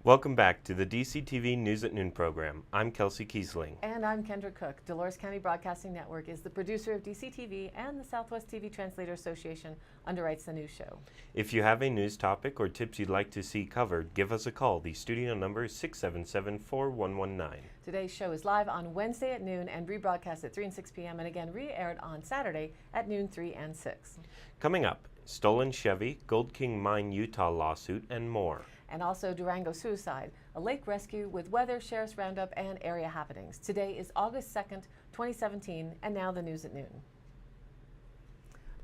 Welcome back to the DCTV News at Noon program. I'm Kelsey Kiesling. And I'm Kendra Cook. Dolores County Broadcasting Network is the producer of DCTV, and the Southwest TV Translator Association underwrites the news show. If you have a news topic or tips you'd like to see covered, give us a call. The studio number is 677-4119. Today's show is live on Wednesday at noon and rebroadcast at 3 and 6 p.m. and again re-aired on Saturday at noon, 3 and 6. Coming up, stolen Chevy, Gold King Mine, Utah lawsuit, and more. And also Durango suicide, a lake rescue with weather, sheriff's roundup, and area happenings. Today is August 2nd, 2017, and now the news at noon.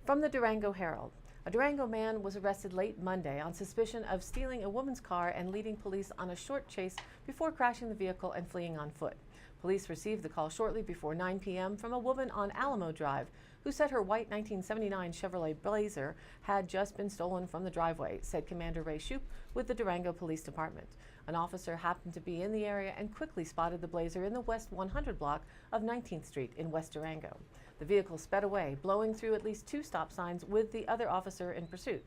From the Durango Herald, a Durango man was arrested late Monday on suspicion of stealing a woman's car and leading police on a short chase before crashing the vehicle and fleeing on foot. Police received the call shortly before 9 p.m. from a woman on Alamo Drive who said her white 1979 Chevrolet Blazer had just been stolen from the driveway, said Commander Ray Shoup with the Durango Police Department. An officer happened to be in the area and quickly spotted the Blazer in the West 100 block of 19th Street in West Durango. The vehicle sped away, blowing through at least 2 stop signs with the other officer in pursuit.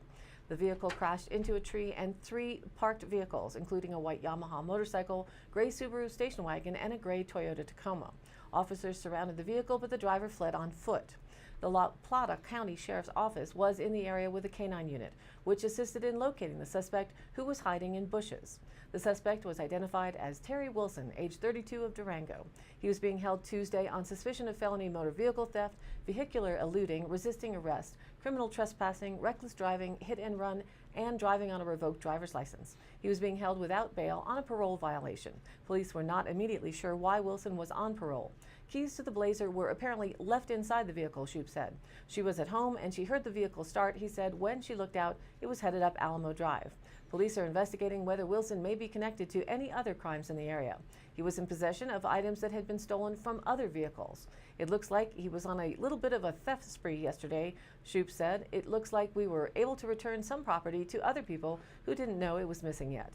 The vehicle crashed into a tree and 3 parked vehicles, including a white Yamaha motorcycle, gray Subaru station wagon, and a gray Toyota Tacoma. Officers surrounded the vehicle, but the driver fled on foot. The La Plata County Sheriff's Office was in the area with a canine unit, which assisted in locating the suspect, who was hiding in bushes. The suspect was identified as Terry Wilson, age 32, of Durango. He was being held Tuesday on suspicion of felony motor vehicle theft, vehicular eluding, resisting arrest, criminal trespassing, reckless driving, hit and run, and driving on a revoked driver's license. He was being held without bail on a parole violation. Police were not immediately sure why Wilson was on parole. Keys to the Blazer were apparently left inside the vehicle, Shoup said. She was at home and she heard the vehicle start, he said. When she looked out, it was headed up Alamo Drive. Police are investigating whether Wilson may be connected to any other crimes in the area. He was in possession of items that had been stolen from other vehicles. It looks like he was on a little bit of a theft spree yesterday, Shoup said. It looks like we were able to return some property to other people who didn't know it was missing yet.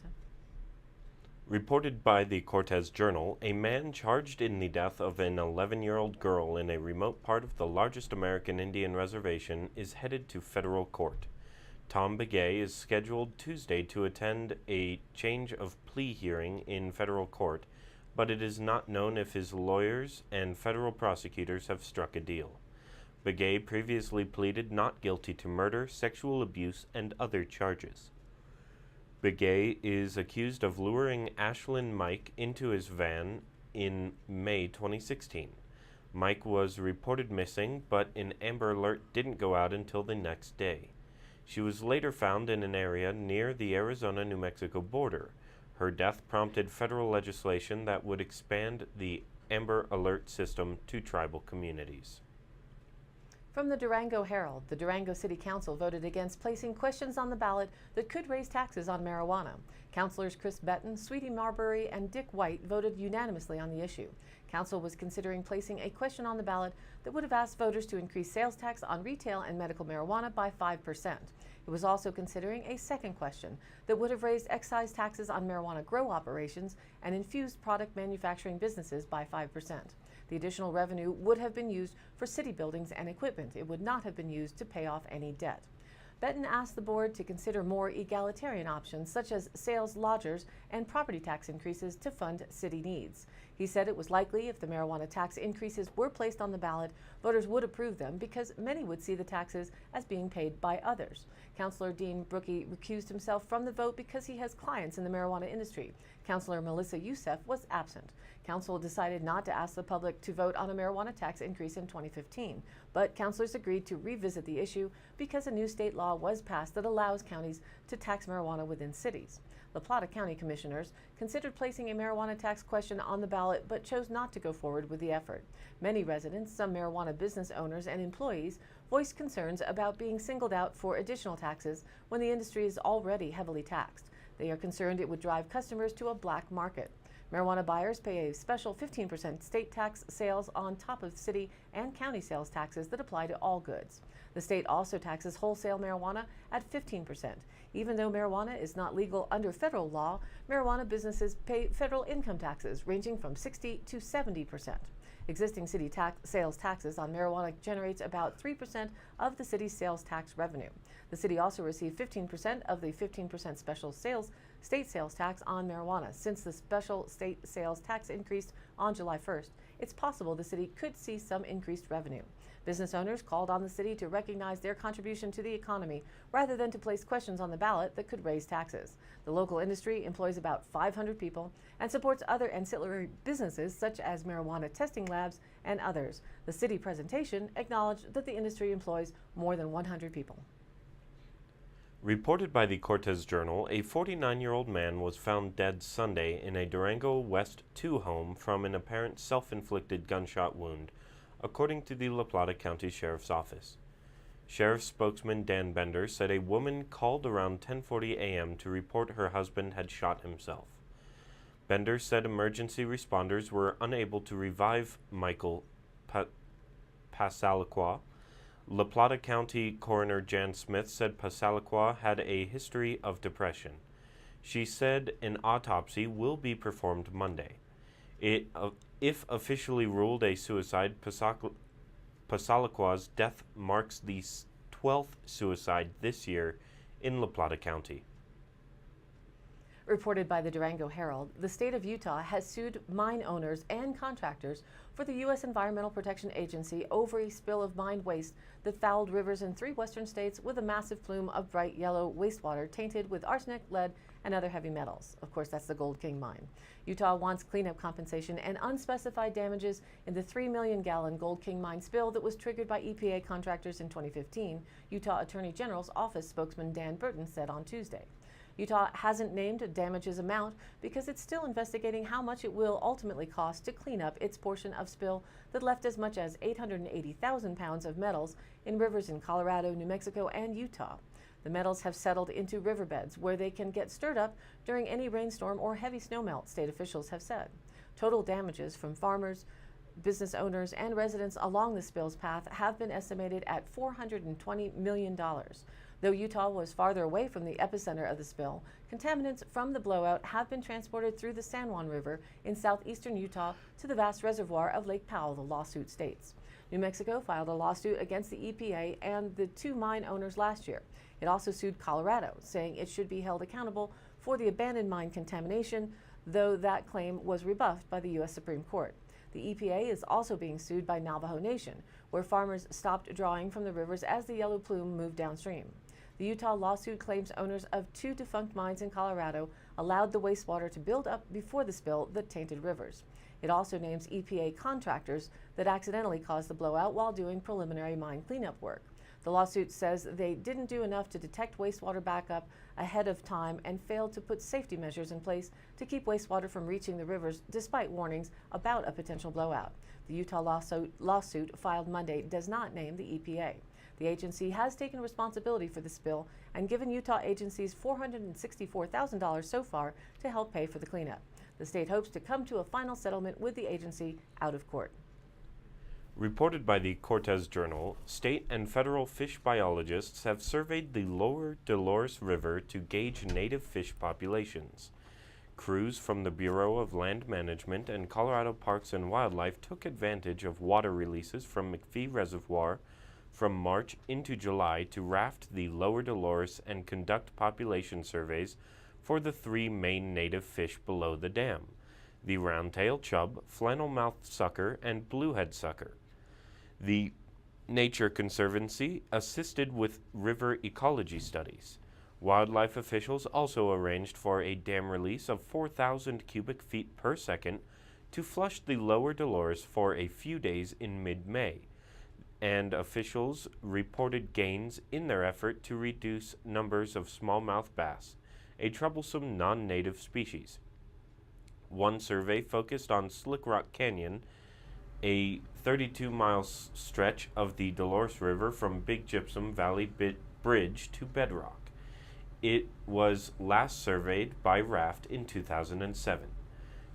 Reported by the Cortez Journal, a man charged in the death of an 11-year-old girl in a remote part of the largest American Indian reservation is headed to federal court. Tom Begay is scheduled Tuesday to attend a change of plea hearing in federal court, but it is not known if his lawyers and federal prosecutors have struck a deal. Begay previously pleaded not guilty to murder, sexual abuse, and other charges. Begay is accused of luring Ashlyn Mike into his van in May 2016. Mike was reported missing, but an Amber Alert didn't go out until the next day. She was later found in an area near the Arizona-New Mexico border. Her death prompted federal legislation that would expand the Amber Alert system to tribal communities. From the Durango Herald, the Durango City Council voted against placing questions on the ballot that could raise taxes on marijuana. Councilors Chris Betton, Sweetie Marbury, and Dick White voted unanimously on the issue. Council was considering placing a question on the ballot that would have asked voters to increase sales tax on retail and medical marijuana by 5%. It was also considering a second question that would have raised excise taxes on marijuana grow operations and infused product manufacturing businesses by 5%. The additional revenue would have been used for city buildings and equipment. It would not have been used to pay off any debt. Betton asked the board to consider more egalitarian options such as sales lodgers and property tax increases to fund city needs. He said it was likely if the marijuana tax increases were placed on the ballot, voters would approve them because many would see the taxes as being paid by others. Councilor Dean Brookie recused himself from the vote because he has clients in the marijuana industry. Councilor Melissa Youssef was absent. Council decided not to ask the public to vote on a marijuana tax increase in 2015, but councilors agreed to revisit the issue because a new state law was passed that allows counties to tax marijuana within cities. La Plata County Commissioners considered placing a marijuana tax question on the ballot but chose not to go forward with the effort. Many residents, some marijuana business owners, and employees voiced concerns about being singled out for additional taxes when the industry is already heavily taxed. They are concerned it would drive customers to a black market. Marijuana buyers pay a special 15% state tax sales on top of city and county sales taxes that apply to all goods. The state also taxes wholesale marijuana at 15%. Even though marijuana is not legal under federal law, marijuana businesses pay federal income taxes ranging from 60 to 70%. Existing city sales taxes on marijuana generates about 3% of the city's sales tax revenue. The city also received 15% of the 15% special sales state sales tax on marijuana. Since the special state sales tax increased on July 1st, it's possible the city could see some increased revenue. Business owners called on the city to recognize their contribution to the economy rather than to place questions on the ballot that could raise taxes. The local industry employs about 500 people and supports other ancillary businesses such as marijuana testing labs and others. The city presentation acknowledged that the industry employs more than 100 people. Reported by the Cortez Journal, a 49-year-old man was found dead Sunday in a Durango West 2 home from an apparent self-inflicted gunshot wound, according to the La Plata County Sheriff's Office. Sheriff spokesman Dan Bender said a woman called around 10:40 a.m. to report her husband had shot himself. Bender said emergency responders were unable to revive Michael Passalacqua. La Plata County Coroner Jan Smith said Passalacqua had a history of depression. She said an autopsy will be performed Monday. If officially ruled a suicide, Passalacqua's death marks the 12th suicide this year in La Plata County. Reported by the Durango Herald, the state of Utah has sued mine owners and contractors for the U.S. Environmental Protection Agency over a spill of mine waste that fouled rivers in 3 western states with a massive plume of bright yellow wastewater tainted with arsenic, lead, and other heavy metals. Of course, that's the Gold King mine. Utah wants cleanup compensation and unspecified damages in the 3 million gallon Gold King mine spill that was triggered by EPA contractors in 2015, Utah Attorney General's office spokesman Dan Burton said on Tuesday. Utah hasn't named a damages amount because it's still investigating how much it will ultimately cost to clean up its portion of spill that left as much as 880,000 pounds of metals in rivers in Colorado, New Mexico, and Utah. The metals have settled into riverbeds where they can get stirred up during any rainstorm or heavy snowmelt, state officials have said. Total damages from farmers, business owners, and residents along the spill's path have been estimated at $420 million. Though Utah was farther away from the epicenter of the spill, contaminants from the blowout have been transported through the San Juan River in southeastern Utah to the vast reservoir of Lake Powell, the lawsuit states. New Mexico filed a lawsuit against the EPA and the 2 mine owners last year. It also sued Colorado, saying it should be held accountable for the abandoned mine contamination, though that claim was rebuffed by the U.S. Supreme Court. The EPA is also being sued by Navajo Nation, where farmers stopped drawing from the rivers as the yellow plume moved downstream. The Utah lawsuit claims owners of 2 defunct mines in Colorado allowed the wastewater to build up before the spill that tainted rivers. It also names EPA contractors that accidentally caused the blowout while doing preliminary mine cleanup work. The lawsuit says they didn't do enough to detect wastewater backup ahead of time and failed to put safety measures in place to keep wastewater from reaching the rivers despite warnings about a potential blowout. The Utah lawsuit filed Monday does not name the EPA. The agency has taken responsibility for the spill and given Utah agencies $464,000 so far to help pay for the cleanup. The state hopes to come to a final settlement with the agency out of court. Reported by the Cortez Journal, state and federal fish biologists have surveyed the lower Dolores River to gauge native fish populations. Crews from the Bureau of Land Management and Colorado Parks and Wildlife took advantage of water releases from McPhee Reservoir from March into July to raft the lower Dolores and conduct population surveys for the 3 main native fish below the dam: the round-tailed chub, flannel-mouthed sucker, and bluehead sucker. The Nature Conservancy assisted with river ecology studies. Wildlife officials also arranged for a dam release of 4,000 cubic feet per second to flush the lower Dolores for a few days in mid-May, and officials reported gains in their effort to reduce numbers of smallmouth bass, a troublesome non-native species. One survey focused on Slick Rock Canyon, a 32-mile stretch of the Dolores River from Big Gypsum Valley Bridge to Bedrock. It was last surveyed by raft in 2007.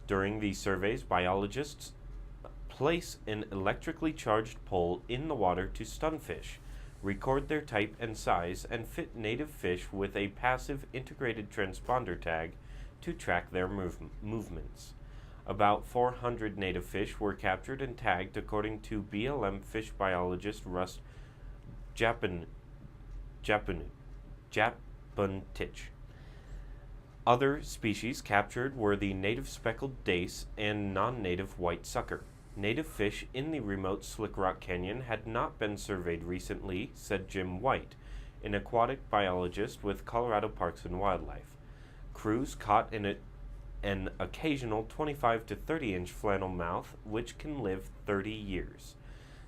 During these surveys, biologists place an electrically charged pole in the water to stun fish, record their type and size, and fit native fish with a passive integrated transponder tag to track their movements. About 400 native fish were captured and tagged, according to BLM fish biologist Russ Japunich. Other species captured were the native speckled dace and non-native white sucker. Native fish in the remote Slick Rock Canyon had not been surveyed recently, said Jim White, an aquatic biologist with Colorado Parks and Wildlife. Crews caught an occasional 25 to 30-inch flannel mouth, which can live 30 years.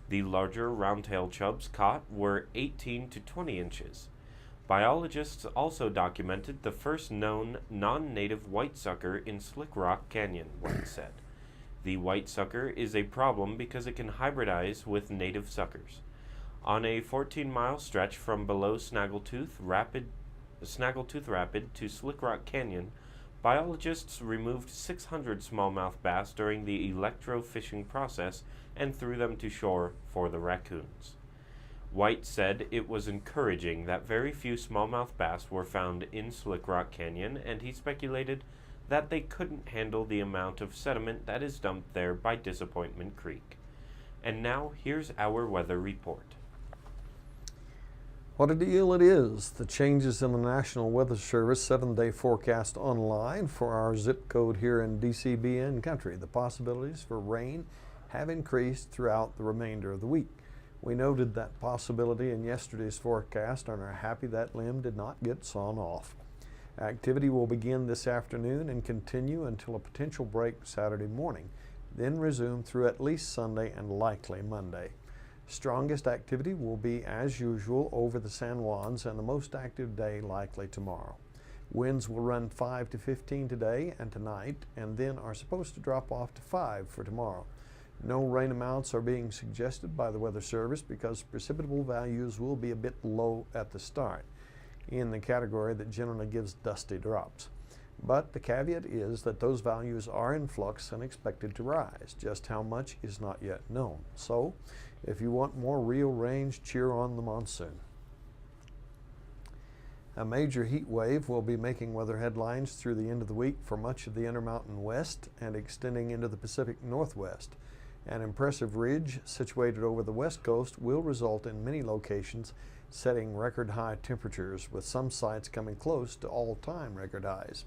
The larger round-tailed chubs caught were 18 to 20 inches. Biologists also documented the first known non-native white sucker in Slick Rock Canyon, White said. The white sucker is a problem because it can hybridize with native suckers. On a 14-mile stretch from below Snaggletooth Rapid to Slick Rock Canyon, biologists removed 600 smallmouth bass during the electro-fishing process and threw them to shore for the raccoons. White said it was encouraging that very few smallmouth bass were found in Slick Rock Canyon, and he speculated that they couldn't handle the amount of sediment that is dumped there by Disappointment Creek. And now, here's our weather report. What a deal it is. The changes in the National Weather Service 7-day forecast online for our zip code here in DCBN country. The possibilities for rain have increased throughout the remainder of the week. We noted that possibility in yesterday's forecast and are happy that limb did not get sawn off. Activity will begin this afternoon and continue until a potential break Saturday morning, then resume through at least Sunday and likely Monday. Strongest activity will be, as usual, over the San Juans, and the most active day likely tomorrow. Winds will run 5 to 15 today and tonight, and then are supposed to drop off to 5 for tomorrow. No rain amounts are being suggested by the Weather Service because precipitable values will be a bit low at the start, in the category that generally gives dusty drops. But the caveat is that those values are in flux and expected to rise. Just how much is not yet known. So, if you want more real range, cheer on the monsoon. A major heat wave will be making weather headlines through the end of the week for much of the Intermountain West and extending into the Pacific Northwest. An impressive ridge situated over the west coast will result in many locations setting record high temperatures, with some sites coming close to all-time record highs.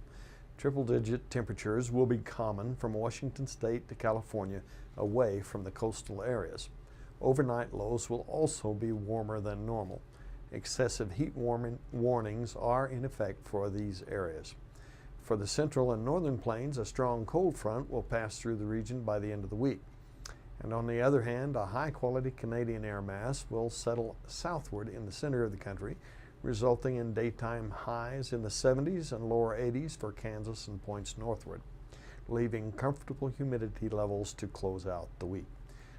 Triple-digit temperatures will be common from Washington State to California, away from the coastal areas. Overnight lows will also be warmer than normal. Excessive heat warnings are in effect for these areas. For the central and northern plains, a strong cold front will pass through the region by the end of the week. And on the other hand, a high-quality Canadian air mass will settle southward in the center of the country, resulting in daytime highs in the 70s and lower 80s for Kansas and points northward, leaving comfortable humidity levels to close out the week.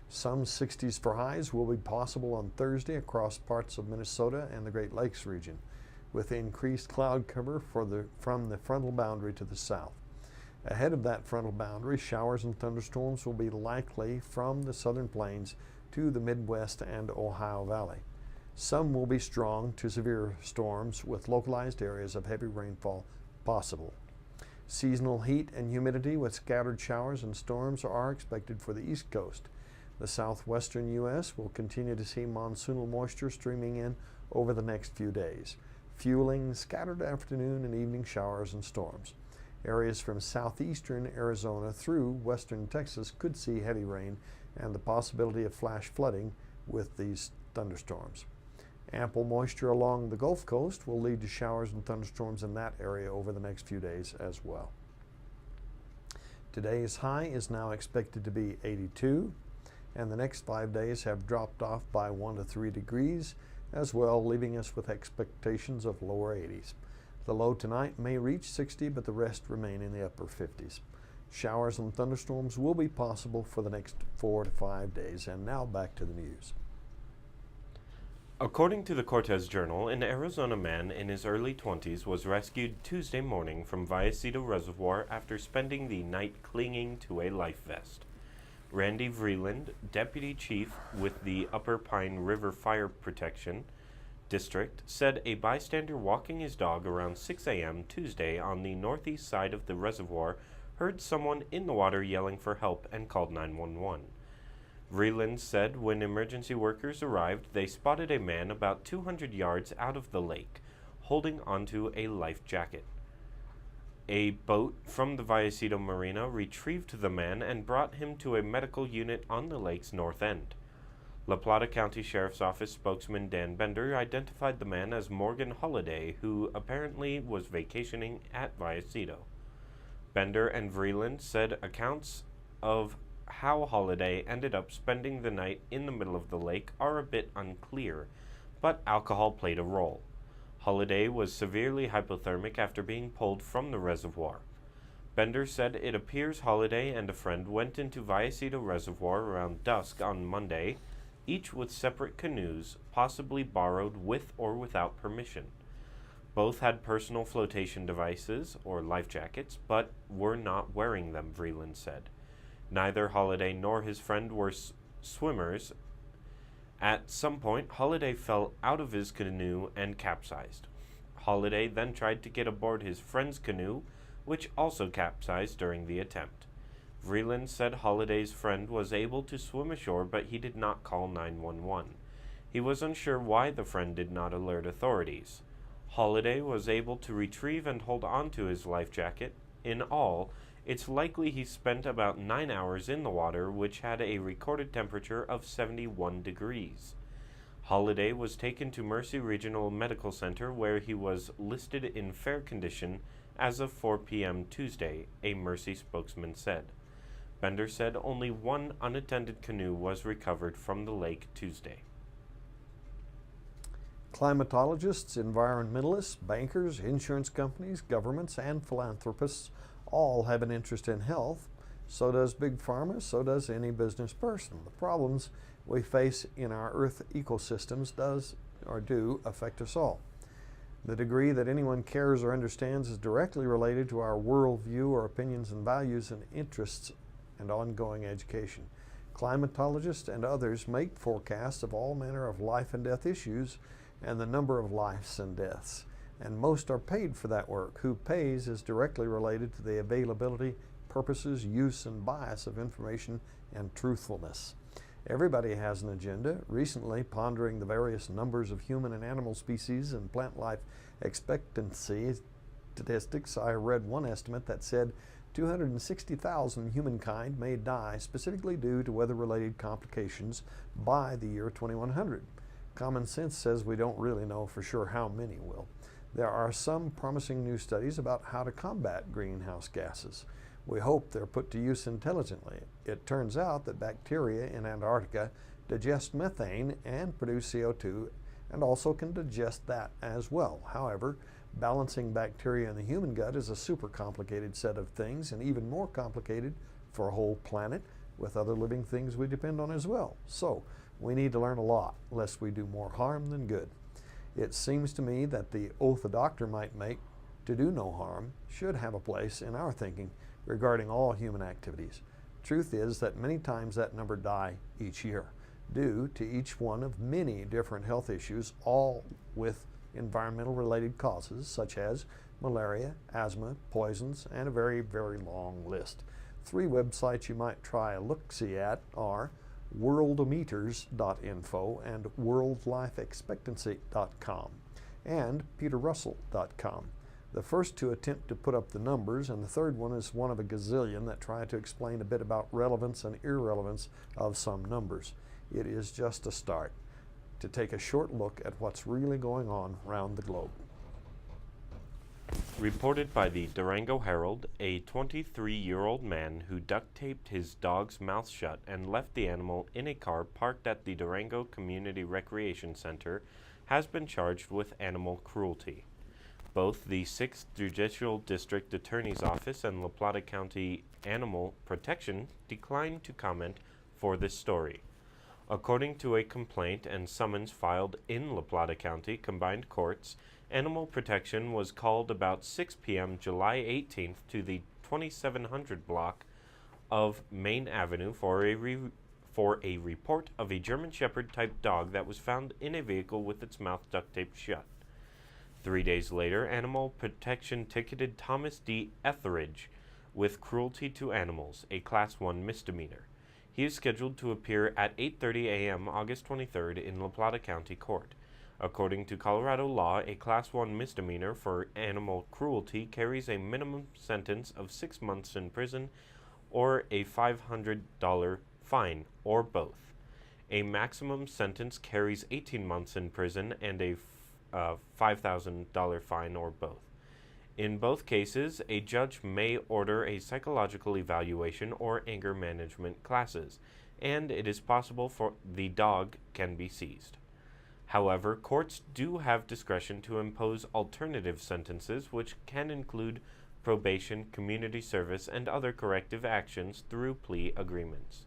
Some 60s for highs will be possible on Thursday across parts of Minnesota and the Great Lakes region, with increased cloud cover from the frontal boundary to the south. Ahead of that frontal boundary, showers and thunderstorms will be likely from the southern plains to the Midwest and Ohio Valley. Some will be strong to severe storms with localized areas of heavy rainfall possible. Seasonal heat and humidity with scattered showers and storms are expected for the East Coast. The southwestern U.S. will continue to see monsoonal moisture streaming in over the next few days, fueling scattered afternoon and evening showers and storms. Areas from southeastern Arizona through western Texas could see heavy rain and the possibility of flash flooding with these thunderstorms. Ample moisture along the Gulf Coast will lead to showers and thunderstorms in that area over the next few days as well. Today's high is now expected to be 82, and the next 5 days have dropped off by 1 to 3 degrees as well, leaving us with expectations of lower 80s. The low tonight may reach 60, but the rest remain in the upper 50s. Showers and thunderstorms will be possible for the next 4 to 5 days. And now back to the news. According to the Cortez Journal, an Arizona man in his early 20s was rescued Tuesday morning from Vallecito Reservoir after spending the night clinging to a life vest. Randy Vreeland, deputy chief with the Upper Pine River Fire Protection District, said a bystander walking his dog around 6 a.m. Tuesday on the northeast side of the reservoir heard someone in the water yelling for help and called 911. Vreeland said when emergency workers arrived, they spotted a man about 200 yards out of the lake, holding onto a life jacket. A boat from the Vallecito Marina retrieved the man and brought him to a medical unit on the lake's north end. La Plata County Sheriff's Office spokesman Dan Bender identified the man as Morgan Holiday, who apparently was vacationing at Vallecito. Bender and Vreeland said accounts of how Holiday ended up spending the night in the middle of the lake are a bit unclear, but alcohol played a role. Holiday was severely hypothermic after being pulled from the reservoir. Bender said it appears Holiday and a friend went into Vallecito Reservoir around dusk on Monday, each with separate canoes, possibly borrowed with or without permission. Both had personal flotation devices, or life jackets, but were not wearing them, Vreeland said. Neither Holiday nor his friend were swimmers. At some point, Holiday fell out of his canoe and capsized. Holiday then tried to get aboard his friend's canoe, which also capsized during the attempt. Vreeland said Holiday's friend was able to swim ashore, but he did not call 911. He was unsure why the friend did not alert authorities. Holiday was able to retrieve and hold onto his life jacket. In all, it's likely he spent about 9 hours in the water, which had a recorded temperature of 71 degrees. Holiday was taken to Mercy Regional Medical Center, where he was listed in fair condition as of 4 p.m. Tuesday, a Mercy spokesman said. Bender said only one unattended canoe was recovered from the lake Tuesday. Climatologists, environmentalists, bankers, insurance companies, governments, and philanthropists all have an interest in health. So does Big Pharma, so does any business person. The problems we face in our Earth ecosystems do affect us all. The degree that anyone cares or understands is directly related to our worldview or opinions and values and interests and ongoing education. Climatologists and others make forecasts of all manner of life and death issues and the number of lives and deaths, and most are paid for that work. Who pays is directly related to the availability, purposes, use, and bias of information and truthfulness. Everybody has an agenda. Recently, pondering the various numbers of human and animal species and plant life expectancy statistics, I read one estimate that said 260,000 humankind may die specifically due to weather-related complications by the year 2100. Common sense says we don't really know for sure how many will. There are some promising new studies about how to combat greenhouse gases. We hope they're put to use intelligently. It turns out that bacteria in Antarctica digest methane and produce CO2 and also can digest that as well. However, balancing bacteria in the human gut is a super complicated set of things, and even more complicated for a whole planet with other living things we depend on as well. So we need to learn a lot, lest we do more harm than good. It seems to me that the oath a doctor might make to do no harm should have a place in our thinking regarding all human activities. Truth is that many times that number die each year due to each one of many different health issues, all with environmental related causes such as malaria, asthma, poisons, and a very, very long list. 3 websites you might try a look-see at are worldometers.info and worldlifeexpectancy.com and peterrussell.com. The first 2 attempt to put up the numbers, and the third one is one of a gazillion that try to explain a bit about relevance and irrelevance of some numbers. It is just a start to take a short look at what's really going on around the globe. Reported by the Durango Herald, a 23-year-old man who duct taped his dog's mouth shut and left the animal in a car parked at the Durango Community Recreation Center has been charged with animal cruelty. Both the 6th Judicial District Attorney's Office and La Plata County Animal Protection declined to comment for this story. According to a complaint and summons filed in La Plata County Combined Courts, Animal Protection was called about 6 p.m. July 18th to the 2700 block of Main Avenue for a report of a German Shepherd type dog that was found in a vehicle with its mouth duct taped shut. 3 days later, Animal Protection ticketed Thomas D. Etheridge with cruelty to animals, a Class 1 misdemeanor. He is scheduled to appear at 8:30 a.m. August 23rd in La Plata County Court. According to Colorado law, a Class 1 misdemeanor for animal cruelty carries a minimum sentence of 6 months in prison or a $500 fine, or both. A maximum sentence carries 18 months in prison and a $5,000 fine, or both. In both cases, a judge may order a psychological evaluation or anger management classes, and it is possible for the dog can be seized. However, courts do have discretion to impose alternative sentences, which can include probation, community service, and other corrective actions through plea agreements.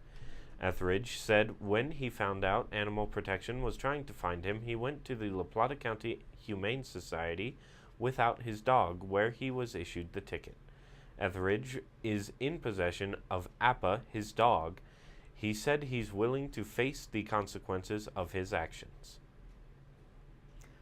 Etheridge said when he found out Animal Protection was trying to find him, he went to the La Plata County Humane Society without his dog, where he was issued the ticket. Etheridge is in possession of Appa, his dog. He said he's willing to face the consequences of his actions.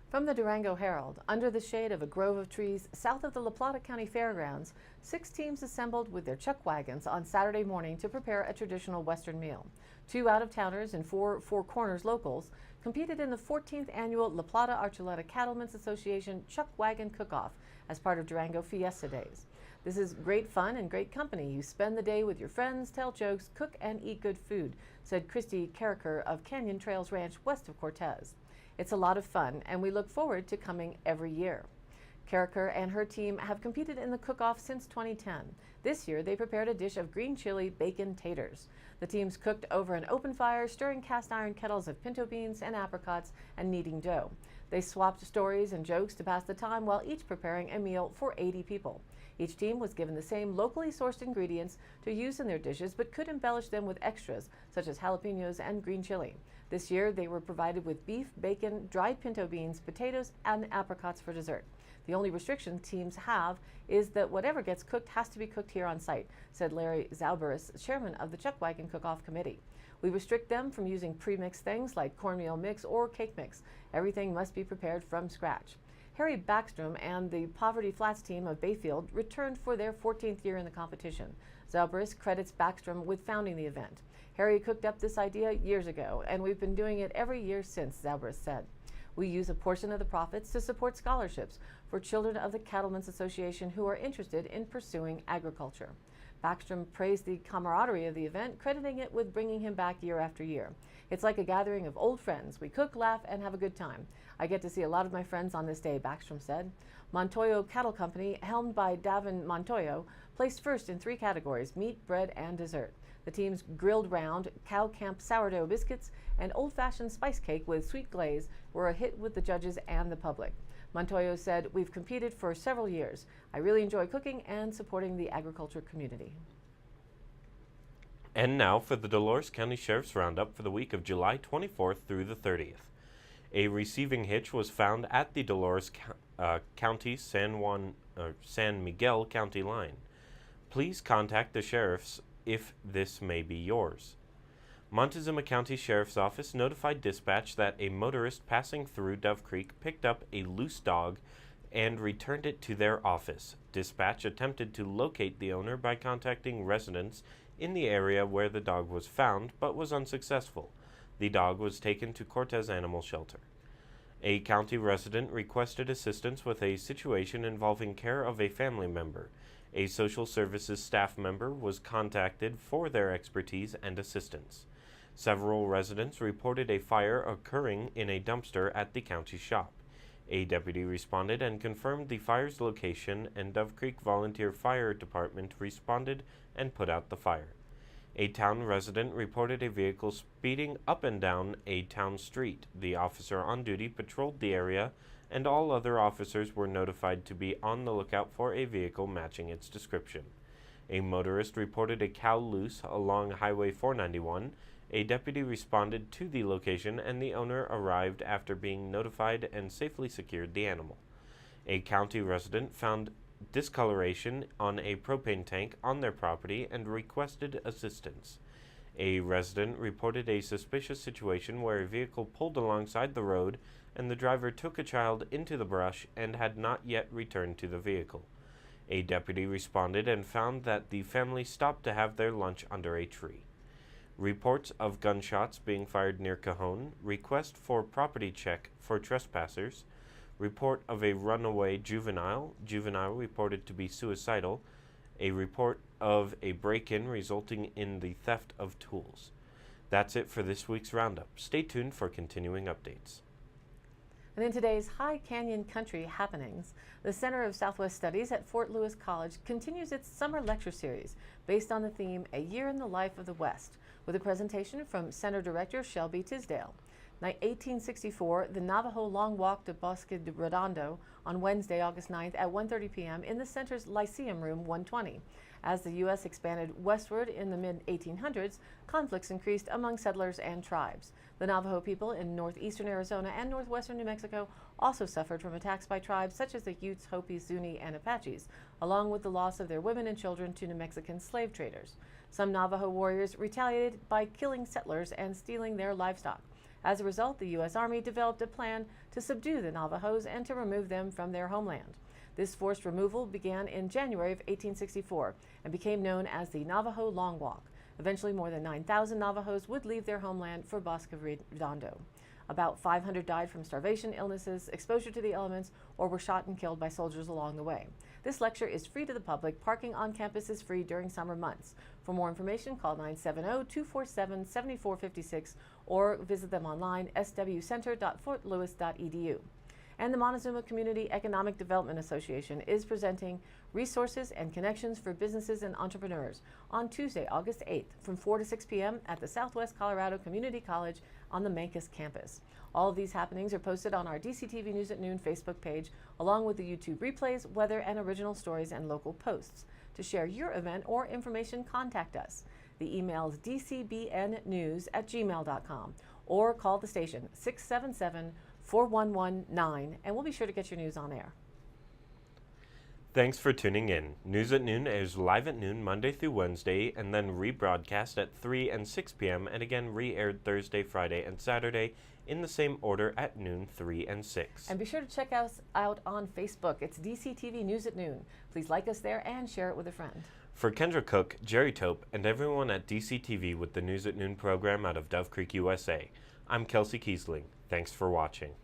From the Durango Herald, under the shade of a grove of trees south of the La Plata County Fairgrounds, 6 teams assembled with their chuck wagons on Saturday morning to prepare a traditional Western meal. 2 out-of-towners and 4 Four Corners locals competed in the 14th annual La Plata Archuleta Cattlemen's Association Chuck Wagon Cook-Off as part of Durango Fiesta Days. This is great fun and great company. You spend the day with your friends, tell jokes, cook and eat good food, said Christy Carricker of Canyon Trails Ranch west of Cortez. It's a lot of fun, and we look forward to coming every year. Carricker and her team have competed in the cook-off since 2010. This year, they prepared a dish of green chili bacon taters. The teams cooked over an open fire, stirring cast iron kettles of pinto beans and apricots and kneading dough. They swapped stories and jokes to pass the time while each preparing a meal for 80 people. Each team was given the same locally sourced ingredients to use in their dishes, but could embellish them with extras, such as jalapenos and green chili. This year, they were provided with beef, bacon, dried pinto beans, potatoes, and apricots for dessert. The only restriction teams have is that whatever gets cooked has to be cooked here on site, said Larry Zauberis, chairman of the Chuck Wagon Cook-Off Committee. We restrict them from using pre-mixed things like cornmeal mix or cake mix. Everything must be prepared from scratch. Harry Backstrom and the Poverty Flats team of Bayfield returned for their 14th year in the competition. Zauberis credits Backstrom with founding the event. Harry cooked up this idea years ago, and we've been doing it every year since, Zauberis said. We use a portion of the profits to support scholarships for children of the Cattlemen's Association who are interested in pursuing agriculture. Backstrom praised the camaraderie of the event, crediting it with bringing him back year after year. It's like a gathering of old friends. We cook, laugh, and have a good time. I get to see a lot of my friends on this day, Backstrom said. Montoyo Cattle Company, helmed by Davin Montoyo, placed first in 3 categories: meat, bread, and dessert. The team's grilled round, cow camp sourdough biscuits, and old-fashioned spice cake with sweet glaze were a hit with the judges and the public. Montoyo said, "We've competed for several years. I really enjoy cooking and supporting the agriculture community." And now for the Dolores County Sheriff's Roundup for the week of July 24th through the 30th. A receiving hitch was found at the Dolores County San Miguel County line. Please contact the sheriffs if this may be yours. Montezuma County Sheriff's Office notified dispatch that a motorist passing through Dove Creek picked up a loose dog and returned it to their office. Dispatch attempted to locate the owner by contacting residents in the area where the dog was found, but was unsuccessful. The dog was taken to Cortez Animal Shelter. A county resident requested assistance with a situation involving care of a family member. A social services staff member was contacted for their expertise and assistance. Several residents reported a fire occurring in a dumpster at the county shop. A deputy responded and confirmed the fire's location, and Dove Creek Volunteer Fire Department responded and put out the fire. A town resident reported a vehicle speeding up and down a town street. The officer on duty patrolled the area, and all other officers were notified to be on the lookout for a vehicle matching its description. A motorist reported a cow loose along Highway 491. A deputy responded to the location, and the owner arrived after being notified and safely secured the animal. A county resident found discoloration on a propane tank on their property and requested assistance. A resident reported a suspicious situation where a vehicle pulled alongside the road and the driver took a child into the brush and had not yet returned to the vehicle. A deputy responded and found that the family stopped to have their lunch under a tree. Reports of gunshots being fired near Cajon. Request for property check for trespassers. Report of a runaway juvenile. Juvenile reported to be suicidal. A report of a break-in resulting in the theft of tools. That's it for this week's roundup. Stay tuned for continuing updates. And in today's High Canyon Country happenings, the Center of Southwest Studies at Fort Lewis College continues its summer lecture series based on the theme A Year in the Life of the West, with a presentation from Center Director Shelby Tisdale. 1864, the Navajo Long Walk to Bosque de Redondo on Wednesday, August 9th at 1:30 p.m. in the center's Lyceum Room 120. As the U.S. expanded westward in the mid-1800s, conflicts increased among settlers and tribes. The Navajo people in northeastern Arizona and northwestern New Mexico also suffered from attacks by tribes such as the Utes, Hopis, Zuni, and Apaches, along with the loss of their women and children to New Mexican slave traders. Some Navajo warriors retaliated by killing settlers and stealing their livestock. As a result, the U.S. Army developed a plan to subdue the Navajos and to remove them from their homeland. This forced removal began in January of 1864 and became known as the Navajo Long Walk. Eventually, more than 9,000 Navajos would leave their homeland for Bosque Redondo. About 500 died from starvation, illnesses, exposure to the elements, or were shot and killed by soldiers along the way. This lecture is free to the public. Parking on campus is free during summer months. For more information, call 970-247-7456 or visit them online, swcenter.fortlewis.edu. And the Montezuma Community Economic Development Association is presenting Resources and Connections for Businesses and Entrepreneurs on Tuesday, August 8th from 4 to 6 p.m. at the Southwest Colorado Community College on the Mancos campus. All of these happenings are posted on our DCTV News at Noon Facebook page, along with the YouTube replays, weather, and original stories and local posts. To share your event or information, contact us. The email is dcbnnews@gmail.com or call the station 677-4119, and we'll be sure to get your news on air. Thanks for tuning in. News at Noon airs live at noon Monday through Wednesday and then rebroadcast at 3 and 6 p.m. and again re-aired Thursday, Friday, and Saturday in the same order at noon, 3 and 6. And be sure to check us out on Facebook. It's DCTV News at Noon. Please like us there and share it with a friend. For Kendra Cook, Jerry Tope, and everyone at DCTV with the News at Noon program out of Dove Creek, USA, I'm Kelsey Kiesling. Thanks for watching.